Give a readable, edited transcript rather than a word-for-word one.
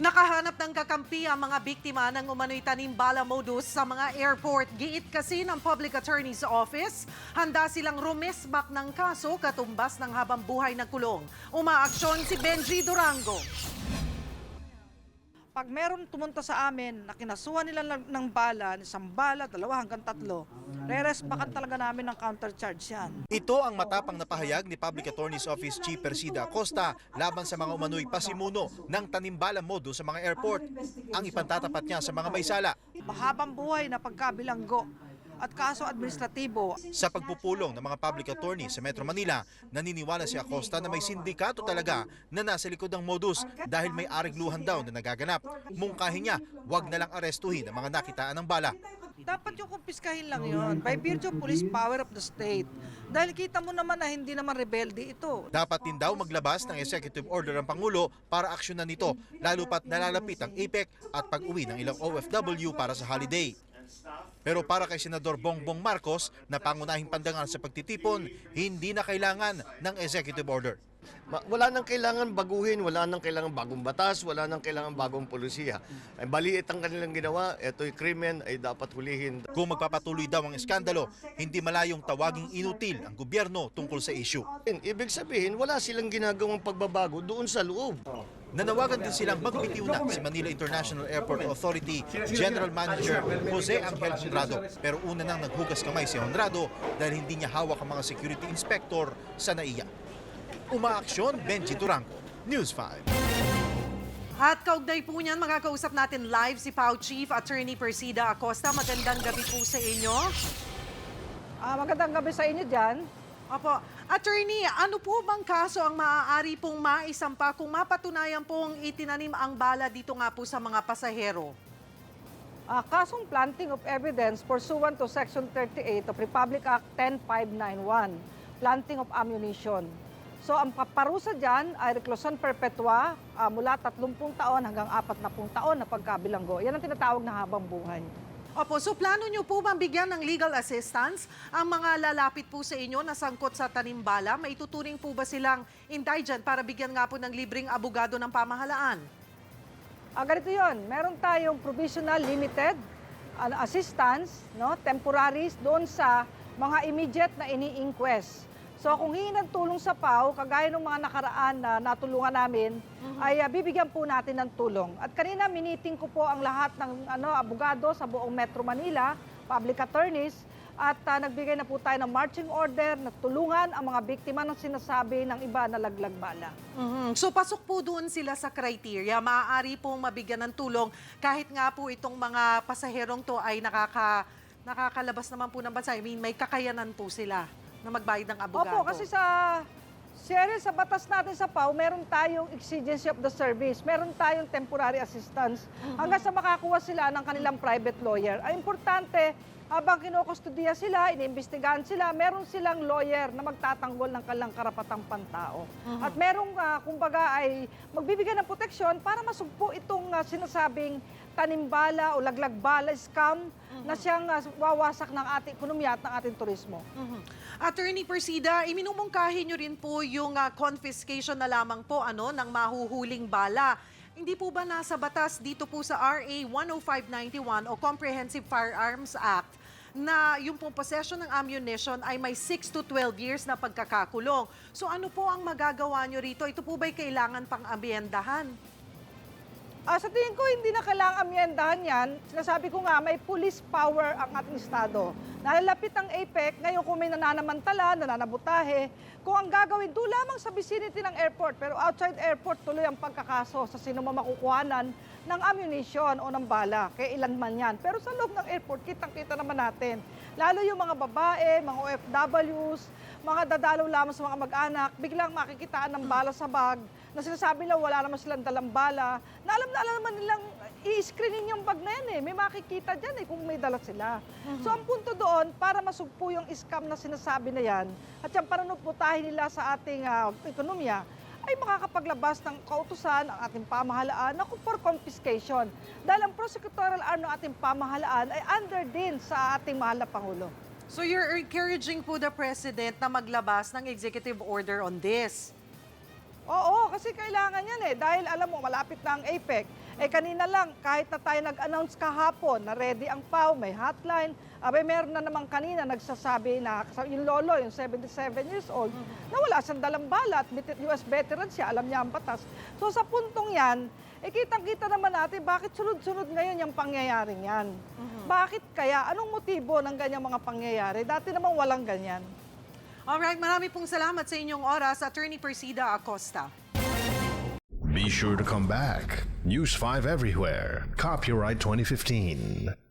Nakahanap ng kakampi ang mga biktima ng umano'y tanimbala modus sa mga airport. Giit kasi ng Public Attorney's Office, handa silang rumisbak ng kaso katumbas ng habang buhay na kulong. Umaaksyon si Benji Durango. Pag meron tumunta sa amin na kinasuhan nila ng bala, isang bala, 2 hanggang 3, re-respakan talaga namin ng countercharge yan. Ito ang matapang na pahayag ni Public Attorney's Office Chief Persida Acosta laban sa mga umano'y pasimuno ng tanimbala modus sa mga airport. Ang ipantatapat niya sa mga may sala. Mahabang buhay na pagkabilanggo at kaso administratibo. Sa pagpupulong ng mga public attorney sa Metro Manila, naniniwala si Acosta na may sindikato talaga na nasa likod ng modus dahil may arigluhan daw na nagaganap. Mungkahin niya, wag na lang arestuhin ang mga nakitaan ng bala. Dapat yung kumpiskahin lang yun by virtue of police power of the state. Dahil kita mo naman na hindi naman rebelde ito. Dapat din daw maglabas ng executive order ang Pangulo para aksyonan nito, lalo pat nalalapit ang APEC at pag-uwi ng ilang OFW para sa holiday. Pero para kay Senador Bongbong Marcos na pangunahing pandangal sa pagtitipon, hindi na kailangan ng executive order. Wala nang kailangan baguhin, wala nang kailangan bagong batas, wala nang kailangan bagong polisiya. Ay maliit ang kanilang ginawa, ito'y krimen ay dapat hulihin. Kung magpapatuloy daw ang iskandalo, hindi malayong tawaging inutil ang gobyerno tungkol sa issue. Ibig sabihin, wala silang ginagawang pagbabago doon sa loob. Nanawagan din silang magbitiw na si Manila International Airport Authority General Manager Jose Angel Honrado. Pero una nang naghugas kamay si Honrado dahil hindi niya hawak ang mga security inspector sa NAIA. Umaaksyon, Benji Durango, News 5. At kaugnay po niyan, makakausap natin live si PAO Chief Attorney Persida Acosta. Magandang gabi po sa inyo. Magandang gabi sa inyo dyan. Opo. Attorney, ano po bang kaso ang maaari pong maisampa kung mapatunayan pong itinanim ang bala dito nga po sa mga pasahero? Kasong planting of evidence pursuant to Section 38 of Republic Act 10591, planting of ammunition. So ang parusa dyan ay reklusyon perpetua mula 30 taon hanggang 40 taon na pagkabilanggo. Yan ang tinatawag na habang buhay. Opo, so plano nyo po bang bigyan ng legal assistance ang mga lalapit po sa inyo na sangkot sa tanimbala? May tuturing po ba silang indigent para bigyan nga po ng libreng abogado ng pamahalaan? Ganito yun, meron tayong provisional limited assistance, no, temporaries doon sa mga immediate na ini-inquest. So kung hihingi ng tulong sa PAO, kagaya ng mga nakaraan na natulungan namin, ay bibigyan po natin ng tulong. At kanina miniting ko po ang lahat ng abogado sa buong Metro Manila, public attorneys, at nagbigay na po tayo ng marching order na tulungan ang mga biktima ng sinasabi ng iba na laglag bala. So pasok po doon sila sa criteria, maaari pong mabigyan ng tulong kahit nga po itong mga pasaherong to ay nakakalabas naman po ng bansa. I mean, may kakayanan po sila na magbayad ng abogado. Opo, kasi sa batas natin sa PAO, meron tayong exigency of the service, meron tayong temporary assistance, hanggang sa makakuha sila ng kanilang private lawyer. Ang importante, habang kinukustodiya sila, iniimbestigahan sila, meron silang lawyer na magtatanggol ng kanilang karapatang pantao. At merong, kumbaga, ay magbibigay ng proteksyon para masugpo itong sinasabing tanimbala o laglag bala scam na siyang wawasak ng ating ekonomiya at ng ating turismo. Attorney Persida, iminumungkahi nyo rin po yung confiscation na lamang po ng mahuhuling bala. Hindi po ba nasa batas dito po sa RA 10591 o Comprehensive Firearms Act na yung pong possession ng ammunition ay may 6 to 12 years na pagkakakulong? So ano po ang magagawa nyo rito? Ito po ba'y kailangan pang amyendahan? Sa tingin ko, hindi na kailangang amyendahan yan. Sinasabi ko nga, may police power ang ating Estado. Nalalapit ang APEC, ngayon kung may nananamantala, nananabutahe, kung ang gagawin doon lamang sa vicinity ng airport, pero outside airport tuloy ang pagkakaso sa sino makukuhanan ng ammunition o ng bala, kaya ilan man yan. Pero sa loob ng airport, kitang-kita naman natin. Lalo yung mga babae, mga OFWs, mga dadalaw lamang sa mga mag-anak, biglang makikitaan ng bala sa bag, na sinasabi lang wala naman silang dalang bala, na alam naman nilang i-screening yung bag na yan eh. May makikita dyan eh kung may dala sila. So ang punto doon, para masugpo yung scam na sinasabi na yan, at yung panunuputahin nila sa ating ekonomiya, ay makakapaglabas ng kautusan ang ating pamahalaan na for confiscation. Dahil ang prosecutorial arm ng ating pamahalaan ay under din sa ating mahal na Pangulo. So you're encouraging po the President na maglabas ng executive order on this? Oo, kasi kailangan yan eh. Dahil alam mo, malapit na ang APEC. Kanina lang, kahit na tayo nag-announce kahapon na ready ang PAW, may hotline, meron na naman kanina nagsasabi na yung lolo, yung 77 years old, na wala siyang dalang bala at US veteran siya, alam niya ang batas. So sa puntong yan, kitang-kita naman natin bakit sunod-sunod ngayon yung pangyayaring yan. Bakit kaya? Anong motibo ng ganyang mga pangyayari? Dati namang walang ganyan. Alright, marami pong salamat sa inyong oras, Attorney Persida Acosta. Be sure to come back. News 5 everywhere. Copyright 2015.